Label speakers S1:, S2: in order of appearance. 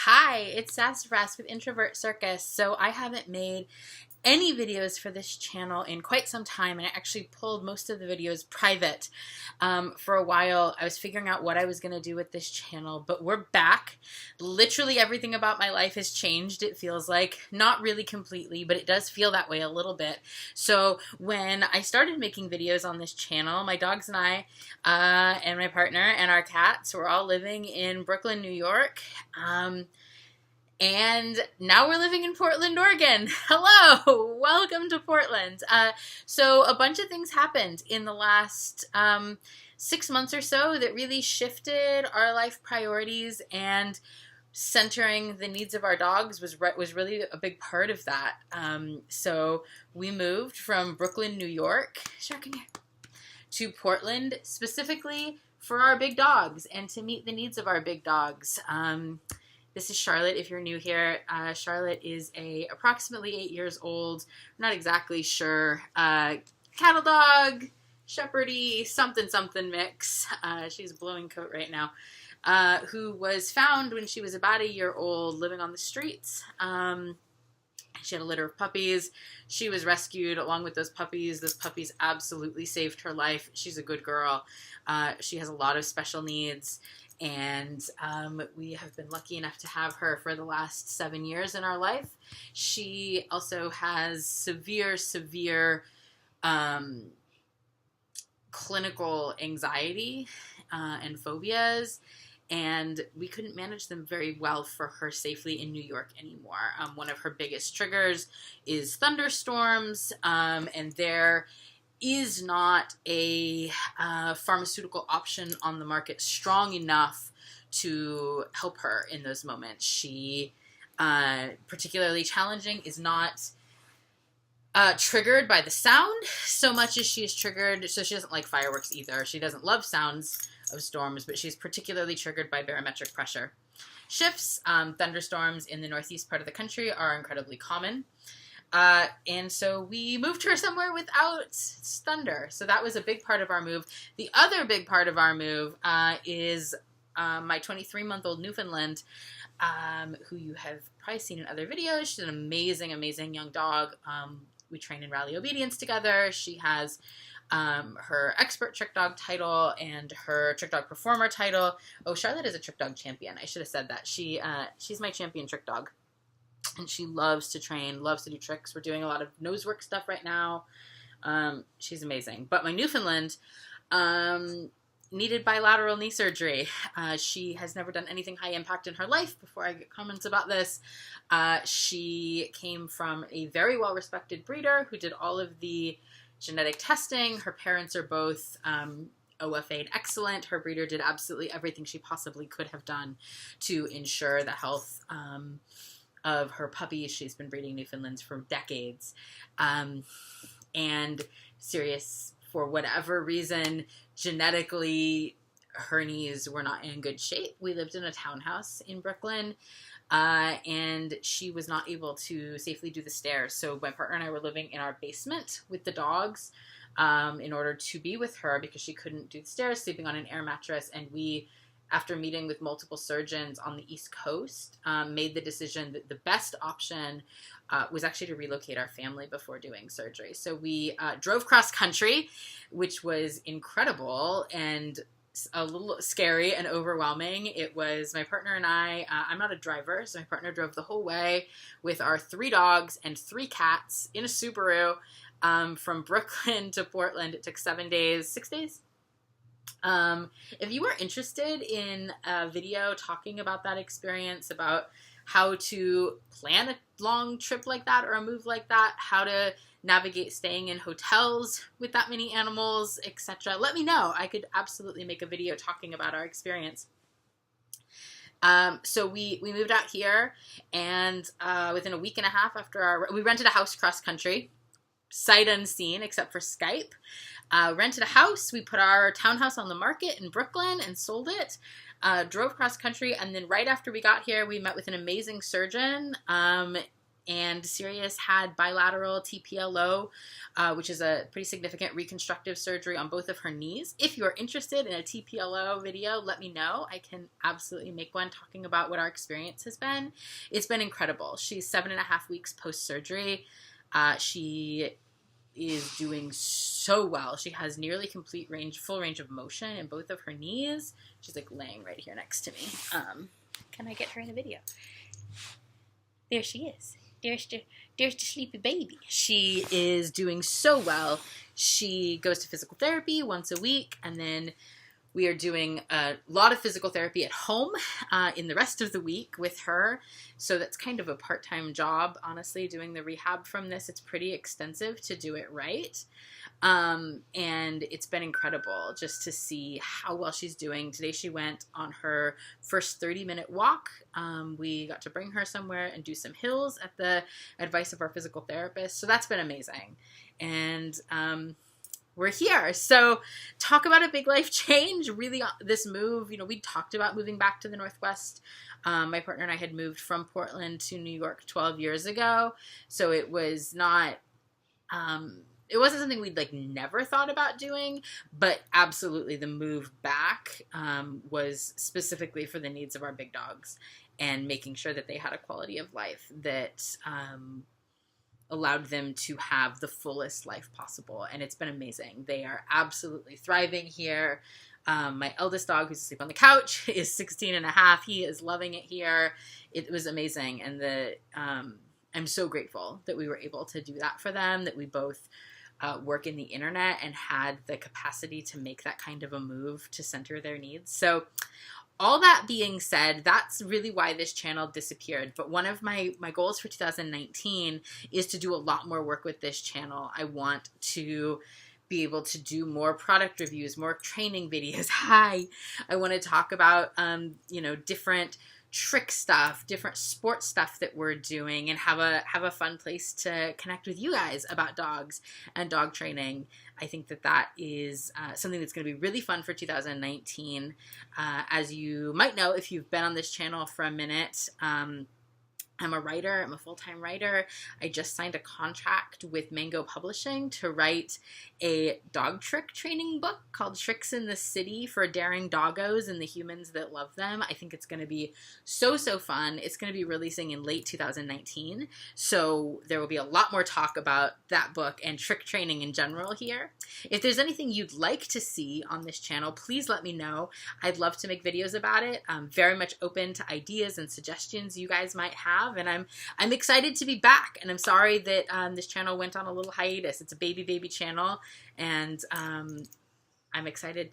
S1: Hi, it's Sassafras with Introvert Circus. So I haven't made any videos for this channel in quite some time, and I actually pulled most of the videos private for a while. I was figuring out what I was going to do with this channel, but we're back. Literally everything about my life has changed, it feels like. Not really completely, but it does feel that way a little bit. So when I started making videos on this channel, my dogs and I and my partner and our cats were all living in Brooklyn, New York. And now we're living in Portland, Oregon. Hello, welcome to Portland. So a bunch of things happened in the last 6 months or so that really shifted our life priorities, and centering the needs of our dogs was really a big part of that. So we moved from Brooklyn, New York, Shark in here, to Portland specifically for our big dogs and to meet the needs of our big dogs. This is Charlotte, if you're new here. Charlotte is approximately 8 years old, not exactly sure, cattle dog, shepherdy, something mix. She's a blowing coat right now, who was found when she was about a year old, living on the streets. She had a litter of puppies. She was rescued along with those puppies. Those puppies absolutely saved her life. She's a good girl. She has a lot of special needs. And we have been lucky enough to have her for the last 7 years in our life. She also has severe clinical anxiety and phobias, and we couldn't manage them very well for her safely in New York anymore. One of her biggest triggers is thunderstorms, and there is not a pharmaceutical option on the market strong enough to help her in those moments. She, particularly challenging, is not triggered by the sound so much as she is triggered. So she doesn't like fireworks either. She doesn't love sounds of storms, but she's particularly triggered by barometric pressure shifts. Thunderstorms in the northeast part of the country are incredibly common. And so we moved her somewhere without thunder. So that was a big part of our move. The other big part of our move is my 23-month-old Newfoundland, who you have probably seen in other videos. She's an amazing young dog. We train in rally obedience together. She has her expert trick dog title and her trick dog performer title. Oh, Charlotte is a trick dog champion. I should have said that. She's my champion trick dog. And she loves to train, loves to do tricks. We're doing a lot of nose work stuff right now. She's amazing. But my Newfoundland needed bilateral knee surgery. She has never done anything high impact in her life. Before I get comments about this, she came from a very well-respected breeder who did all of the genetic testing. Her parents are both OFA'd excellent. Her breeder did absolutely everything she possibly could have done to ensure the health of her puppies. She's been breeding Newfoundlands for decades. And serious, for whatever reason, genetically, her knees were not in good shape. We lived in a townhouse in Brooklyn, and she was not able to safely do the stairs. So my partner and I were living in our basement with the dogs in order to be with her because she couldn't do the stairs, sleeping on an air mattress. And we, after meeting with multiple surgeons on the East Coast, made the decision that the best option was actually to relocate our family before doing surgery. So we drove cross country, which was incredible and a little scary and overwhelming. It was my partner and I. I'm not a driver, so my partner drove the whole way with our 3 dogs and 3 cats in a Subaru from Brooklyn to Portland. It took 7 days, 6 days. If you are interested in a video talking about that experience, about how to plan a long trip like that or a move like that, how to navigate staying in hotels with that many animals, etc., let me know. I could absolutely make a video talking about our experience. So we moved out here, and within a week and a half after we rented a house cross country, sight unseen except for Skype. Rented a house. We put our townhouse on the market in Brooklyn and sold it. Drove cross country, and then right after we got here, we met with an amazing surgeon And Sirius had bilateral TPLO, which is a pretty significant reconstructive surgery on both of her knees. If you're interested in a TPLO video, let me know. I can absolutely make one talking about what our experience has been. It's been incredible. She's 7.5 weeks post-surgery. She is doing so well. She has nearly complete full range of motion in both of her knees. She's like laying right here next to me. Can I get her in a video? There she is. There's the sleepy baby. She is doing so well. She goes to physical therapy once a week, and then we are doing a lot of physical therapy at home in the rest of the week with her. So that's kind of a part-time job, honestly, doing the rehab from this. It's pretty extensive to do it right. And it's been incredible just to see how well she's doing. Today she went on her first 30-minute walk. We got to bring her somewhere and do some hills at the advice of our physical therapist. So that's been amazing. And we're here. So talk about a big life change. Really, this move, we talked about moving back to the Northwest. My partner and I had moved from Portland to New York 12 years ago. So it was not, it wasn't something we'd never thought about doing, but absolutely the move back was specifically for the needs of our big dogs and making sure that they had a quality of life that allowed them to have the fullest life possible. And it's been amazing. They are absolutely thriving here. My eldest dog, who's asleep on the couch, is 16 and a half. He is loving it here. It was amazing. And I'm so grateful that we were able to do that for them, that we both work in the internet and had the capacity to make that kind of a move to center their needs. So all that being said, that's really why this channel disappeared. But one of my goals for 2019 is to do a lot more work with this channel. I want to be able to do more product reviews, more training videos. I want to talk about, different trick stuff, different sports stuff that we're doing, and have a fun place to connect with you guys about dogs and dog training. I think that is something that's going to be really fun for 2019. As you might know, if you've been on this channel for a minute, I'm a writer. I'm a full-time writer. I just signed a contract with Mango Publishing to write a dog trick training book called Tricks in the City for daring doggos and the humans that love them. I think it's going to be so fun. It's going to be releasing in late 2019. So there will be a lot more talk about that book and trick training in general here. If there's anything you'd like to see on this channel, please let me know. I'd love to make videos about it. I'm very much open to ideas and suggestions you guys might have. And I'm excited to be back. And I'm sorry that this channel went on a little hiatus. It's a baby channel, and I'm excited to